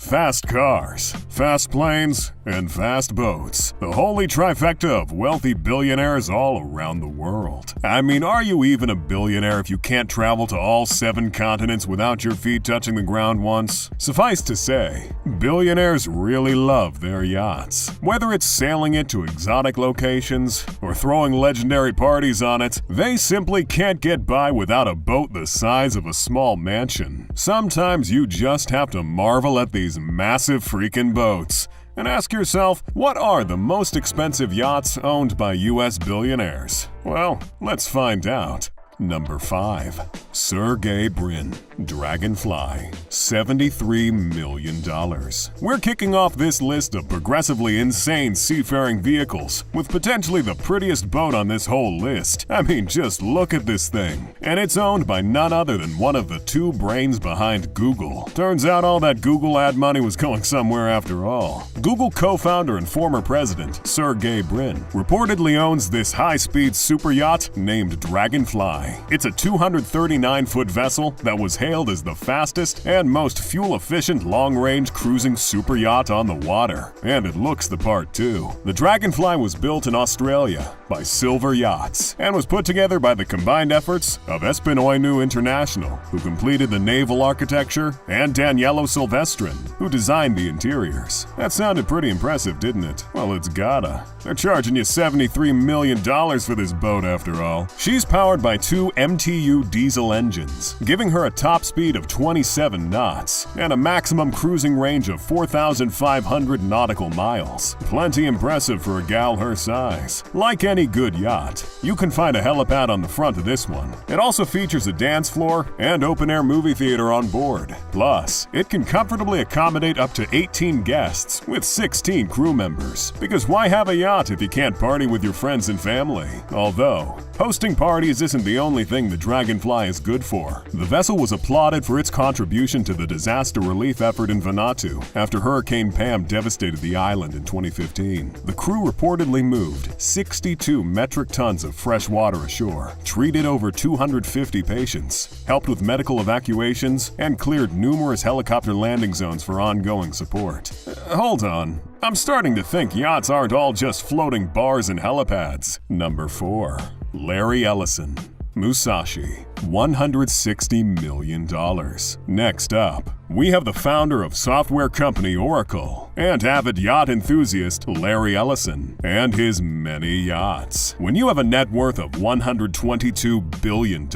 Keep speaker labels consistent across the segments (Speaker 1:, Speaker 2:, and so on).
Speaker 1: Fast cars, fast planes, and fast boats. The holy trifecta of wealthy billionaires all around the world. I mean, are you even a billionaire if you can't travel to all 7 continents without your feet touching the ground once? Suffice to say, billionaires really love their yachts. Whether it's sailing it to exotic locations or throwing legendary parties on it, they simply can't get by without a boat the size of a small mansion. Sometimes you just have to marvel at these massive freaking boats and ask yourself, what are the most expensive yachts owned by US billionaires? Well, let's find out. Number 5. Sergey Brin, Dragonfly, $73 million. We're kicking off this list of progressively insane seafaring vehicles with potentially the prettiest boat on this whole list. I mean, just look at this thing. And it's owned by none other than one of the 2 brains behind Google. Turns out all that Google ad money was going somewhere after all. Google co-founder and former president, Sergey Brin, reportedly owns this high-speed super yacht named Dragonfly. It's a 239-foot vessel that was hailed as the fastest and most fuel-efficient long-range cruising super yacht on the water. And it looks the part too. The Dragonfly was built in Australia by Silver Yachts and was put together by the combined efforts of Espinoinu International, who completed the naval architecture, and Daniello Silvestrin, who designed the interiors. That sounded pretty impressive, didn't it? Well, it's gotta. They're charging you $73 million for this boat after all. She's powered by 2 MTU diesel engines, giving her a top speed of 27 knots and a maximum cruising range of 4,500 nautical miles. Plenty impressive for a gal her size. Like any good yacht, you can find a helipad on the front of this one. It also features a dance floor and open-air movie theater on board. Plus, it can comfortably accommodate up to 18 guests with 16 crew members. Because why have a yacht if you can't party with your friends and family? Although, hosting parties isn't the only thing the Dragonfly is good for. The vessel was applauded for its contribution to the disaster relief effort in Vanuatu after Hurricane Pam devastated the island in 2015. The crew reportedly moved 62 metric tons of fresh water ashore, treated over 250 patients, helped with medical evacuations, and cleared numerous helicopter landing zones for ongoing support. Hold on. I'm starting to think yachts aren't all just floating bars and helipads. Number 4. Larry Ellison, Musashi, $160 million. Next up, we have the founder of software company Oracle and avid yacht enthusiast Larry Ellison and his many yachts. When you have a net worth of $122 billion,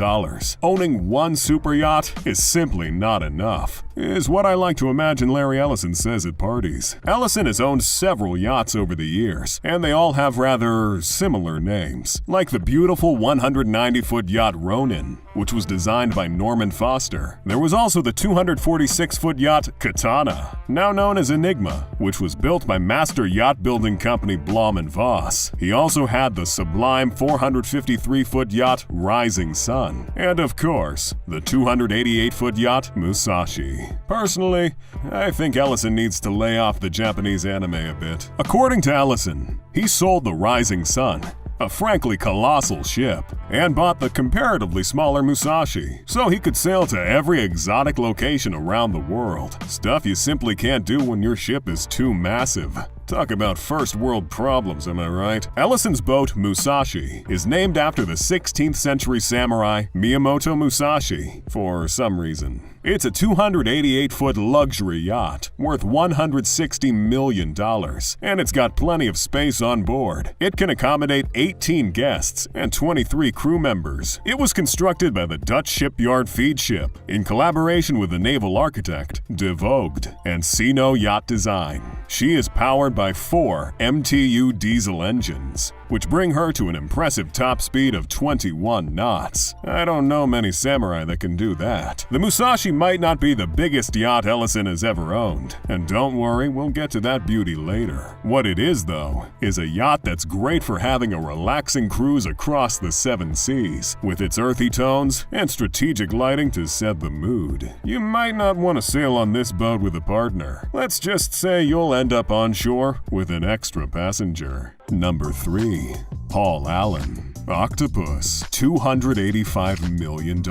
Speaker 1: owning one super yacht is simply not enough, is what I like to imagine Larry Ellison says at parties. Ellison has owned several yachts over the years, and they all have rather similar names, like the beautiful 190-foot yacht Ronin, which was designed by Norman Foster. There was also the 246-foot yacht Katana, now known as Enigma, which was built by master yacht building company Blom & Voss. He also had the sublime 453-foot yacht Rising Sun, and of course, the 288-foot yacht Musashi. Personally, I think Ellison needs to lay off the Japanese anime a bit. According to Ellison, he sold the Rising Sun, a frankly colossal ship, and bought the comparatively smaller Musashi, so he could sail to every exotic location around the world. Stuff you simply can't do when your ship is too massive. Talk about first world problems, am I right? Ellison's boat, Musashi, is named after the 16th century samurai Miyamoto Musashi, for some reason. It's a 288-foot luxury yacht worth $160 million, and it's got plenty of space on board. It can accommodate 18 guests and 23 crew members. It was constructed by the Dutch shipyard Feed Ship in collaboration with the naval architect De Voogd and Sino Yacht Design. She is powered by 4 MTU diesel engines, which bring her to an impressive top speed of 21 knots. I don't know many samurai that can do that. The Musashi might not be the biggest yacht Ellison has ever owned, and don't worry, we'll get to that beauty later. What it is, though, is a yacht that's great for having a relaxing cruise across the 7 seas, with its earthy tones and strategic lighting to set the mood. You might not want to sail on this boat with a partner. Let's just say you'll end up on shore with an extra passenger. Number 3. Paul Allen. Octopus, $285 million.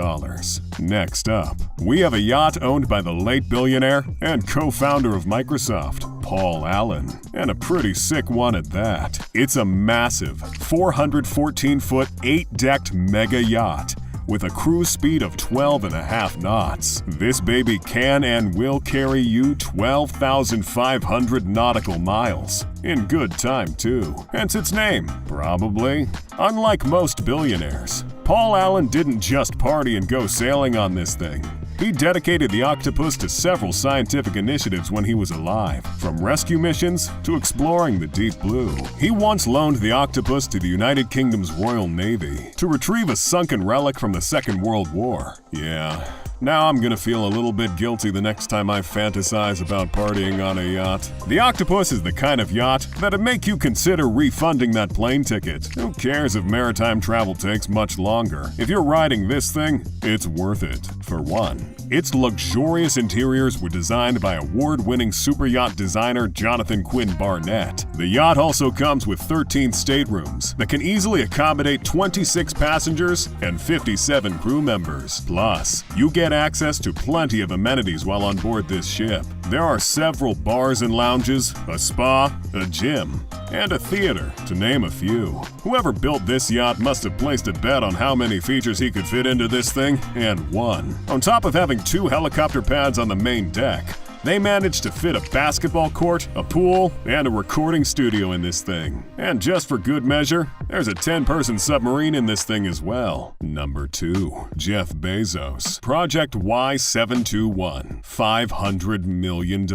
Speaker 1: Next up, we have a yacht owned by the late billionaire and co-founder of Microsoft, Paul Allen, and a pretty sick one at that. It's a massive 414-foot, 8-decked mega yacht with a cruise speed of 12.5 knots. This baby can and will carry you 12,500 nautical miles. In good time, too. Hence its name, probably. Unlike most billionaires, Paul Allen didn't just party and go sailing on this thing. He dedicated the octopus to several scientific initiatives when he was alive, from rescue missions to exploring the deep blue. He once loaned the octopus to the United Kingdom's Royal Navy to retrieve a sunken relic from the Second World War. Yeah. Now I'm gonna feel a little bit guilty the next time I fantasize about partying on a yacht. The octopus is the kind of yacht that'd make you consider refunding that plane ticket. Who cares if maritime travel takes much longer? If you're riding this thing, it's worth it. For one, its luxurious interiors were designed by award-winning super yacht designer Jonathan Quinn Barnett. The yacht also comes with 13 staterooms that can easily accommodate 26 passengers and 57 crew members. Plus, you get access to plenty of amenities while on board this ship. There are several bars and lounges, a spa, a gym, and a theater, to name a few. Whoever built this yacht must have placed a bet on how many features he could fit into this thing, and won. On top of having 2 helicopter pads on the main deck, they managed to fit a basketball court, a pool, and a recording studio in this thing. And just for good measure, there's a 10-person submarine in this thing as well. Number 2. Jeff Bezos. Project Y721. $500 million.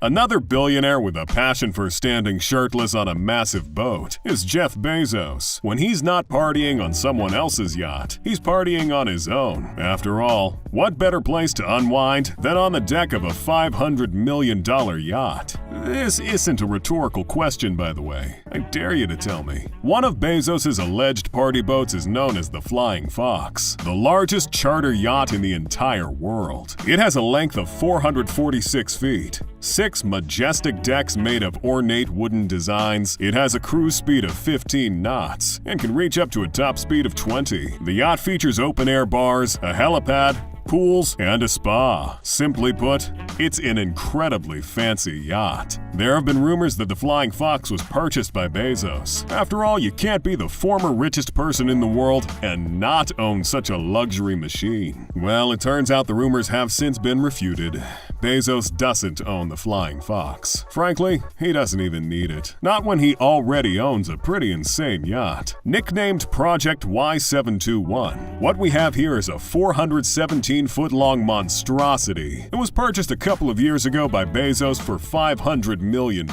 Speaker 1: Another billionaire with a passion for standing shirtless on a massive boat is Jeff Bezos. When he's not partying on someone else's yacht, he's partying on his own. After all, what better place to unwind than on the deck of a $500 million yacht? This isn't a rhetorical question, by the way. I dare you to tell me. One of Bezos' alleged party boats is known as the Flying Fox, the largest charter yacht in the entire world. It has a length of 446 feet, 6 majestic decks made of ornate wooden designs. It has a cruise speed of 15 knots and can reach up to a top speed of 20. The yacht features open-air bars, a helipad, pools, and a spa. Simply put, it's an incredibly fancy yacht. There have been rumors that the Flying Fox was purchased by Bezos. After all, you can't be the former richest person in the world and not own such a luxury machine. Well, it turns out the rumors have since been refuted. Bezos doesn't own the Flying Fox. Frankly, he doesn't even need it. Not when he already owns a pretty insane yacht. Nicknamed Project Y721, what we have here is a 417-foot-long monstrosity. It was purchased a couple of years ago by Bezos for $500 million,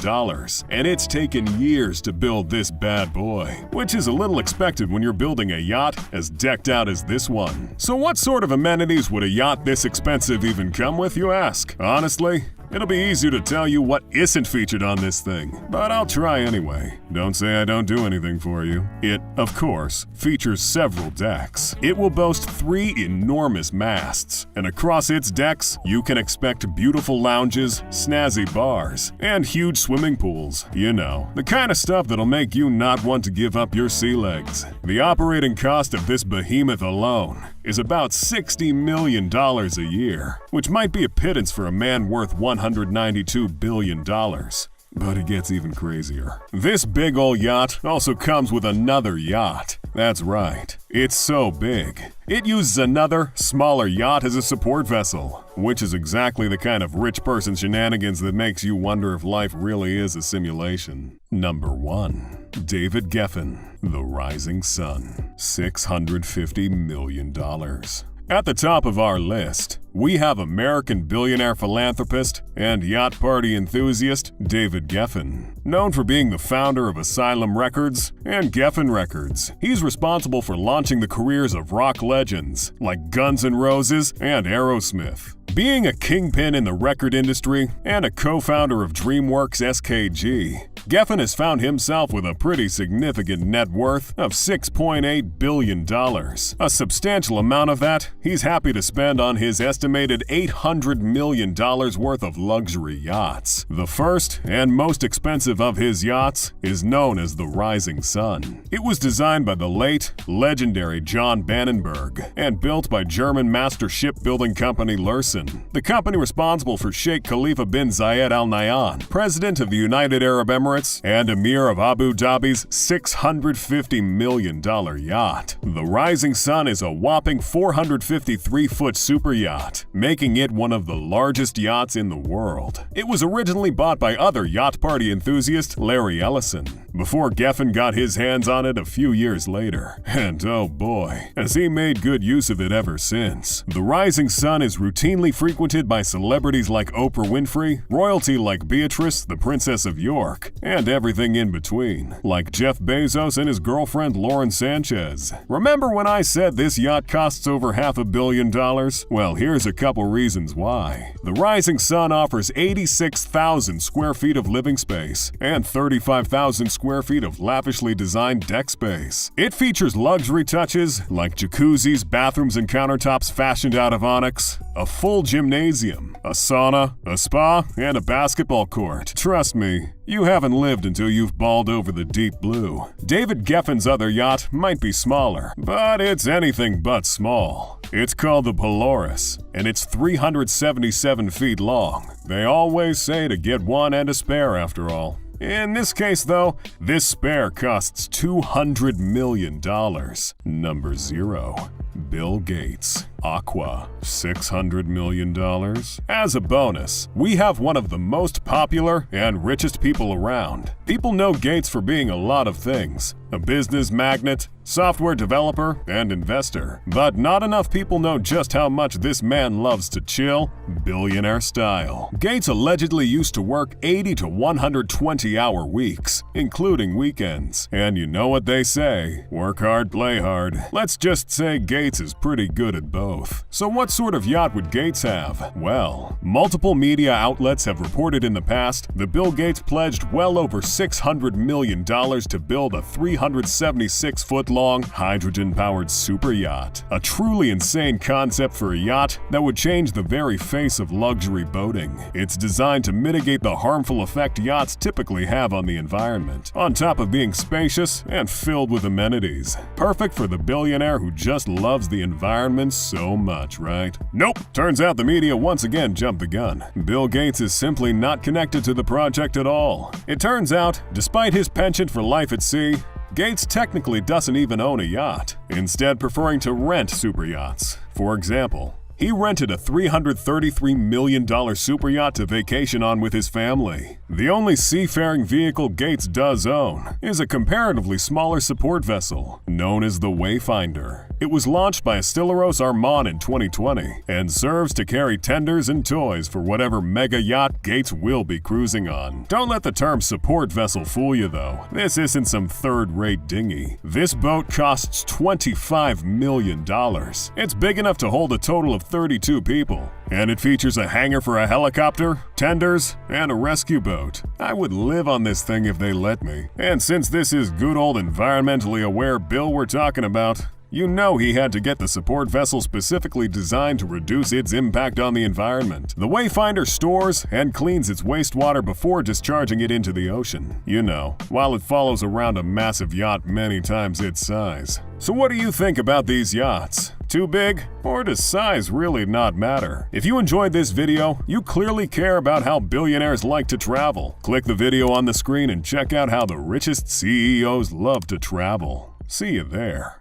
Speaker 1: and it's taken years to build this bad boy, which is a little expected when you're building a yacht as decked out as this one. So what sort of amenities would a yacht this expensive even come with, you ask? Honestly, it'll be easier to tell you what isn't featured on this thing, but I'll try anyway. Don't say I don't do anything for you. It, of course, features several decks. It will boast 3 enormous masts, and across its decks, you can expect beautiful lounges, snazzy bars, and huge swimming pools. You know, the kind of stuff that'll make you not want to give up your sea legs. The operating cost of this behemoth alone is about $60 million a year, which might be a pittance for a man worth $192 billion. But it gets even crazier. This big ol' yacht also comes with another yacht. That's right, it's so big. It uses another, smaller yacht as a support vessel, which is exactly the kind of rich person shenanigans that makes you wonder if life really is a simulation. Number 1. David Geffen, The Rising Sun, $650 million. At the top of our list, we have American billionaire philanthropist and yacht party enthusiast David Geffen. Known for being the founder of Asylum Records and Geffen Records, he's responsible for launching the careers of rock legends like Guns N' Roses and Aerosmith. Being a kingpin in the record industry and a co-founder of DreamWorks SKG, Geffen has found himself with a pretty significant net worth of $6.8 billion. A substantial amount of that he's happy to spend on his estimated $800 million worth of luxury yachts. The first and most expensive of his yachts is known as the Rising Sun. It was designed by the late, legendary John Bannenberg and built by German master shipbuilding company Lürssen, the company responsible for Sheikh Khalifa bin Zayed Al Nahyan, President of the United Arab Emirates and Emir of Abu Dhabi's $650 million yacht. The Rising Sun is a whopping 453-foot super yacht, making it one of the largest yachts in the world. It was originally bought by other yacht party enthusiast Larry Ellison, before Geffen got his hands on it a few years later. And oh boy, has he made good use of it ever since. The Rising Sun is routinely frequented by celebrities like Oprah Winfrey, royalty like Beatrice, the Princess of York, and everything in between, like Jeff Bezos and his girlfriend Lauren Sanchez. Remember when I said this yacht costs over $500 million? Well, here's a couple reasons why. The Rising Sun offers 86,000 square feet of living space and 35,000 square feet of lavishly designed deck space. It features luxury touches like jacuzzis, bathrooms, and countertops fashioned out of onyx, a full gymnasium, a sauna, a spa, and a basketball court. Trust me, you haven't lived until you've balled over the deep blue. David Geffen's other yacht might be smaller, but it's anything but small. It's called the Polaris, and it's 377 feet long. They always say to get one and a spare after all. In this case, though, this spare costs $200 million. Number 0. Bill Gates. Aqua, $600 million. As a bonus, we have one of the most popular and richest people around. People know Gates for being a lot of things: a business magnate, software developer, and investor. But not enough people know just how much this man loves to chill, billionaire style. Gates allegedly used to work 80 to 120-hour weeks, including weekends. And you know what they say, work hard, play hard. Let's just say Gates is pretty good at both. So what sort of yacht would Gates have? Well, multiple media outlets have reported in the past that Bill Gates pledged well over $600 million to build a 376-foot-long hydrogen-powered super yacht. A truly insane concept for a yacht that would change the very face of luxury boating. It's designed to mitigate the harmful effect yachts typically have on the environment, on top of being spacious and filled with amenities. Perfect for the billionaire who just loves the environment so much, right? Nope. Turns out the media once again jumped the gun. Bill Gates is simply not connected to the project at all. It turns out, despite his penchant for life at sea, Gates technically doesn't even own a yacht, instead preferring to rent super yachts. For example, he rented a $333 million super yacht to vacation on with his family. The only seafaring vehicle Gates does own is a comparatively smaller support vessel, known as the Wayfinder. It was launched by Estileros Arman in 2020 and serves to carry tenders and toys for whatever mega yacht Gates will be cruising on. Don't let the term support vessel fool you though. This isn't some third-rate dinghy. This boat costs $25 million. It's big enough to hold a total of 32 people, and it features a hangar for a helicopter, tenders, and a rescue boat. I would live on this thing if they let me. And since this is good old environmentally aware Bill we're talking about, you know he had to get the support vessel specifically designed to reduce its impact on the environment. The Wayfinder stores and cleans its wastewater before discharging it into the ocean. You know, while it follows around a massive yacht many times its size. So what do you think about these yachts? Too big? Or does size really not matter? If you enjoyed this video, you clearly care about how billionaires like to travel. Click the video on the screen and check out how the richest CEOs love to travel. See you there.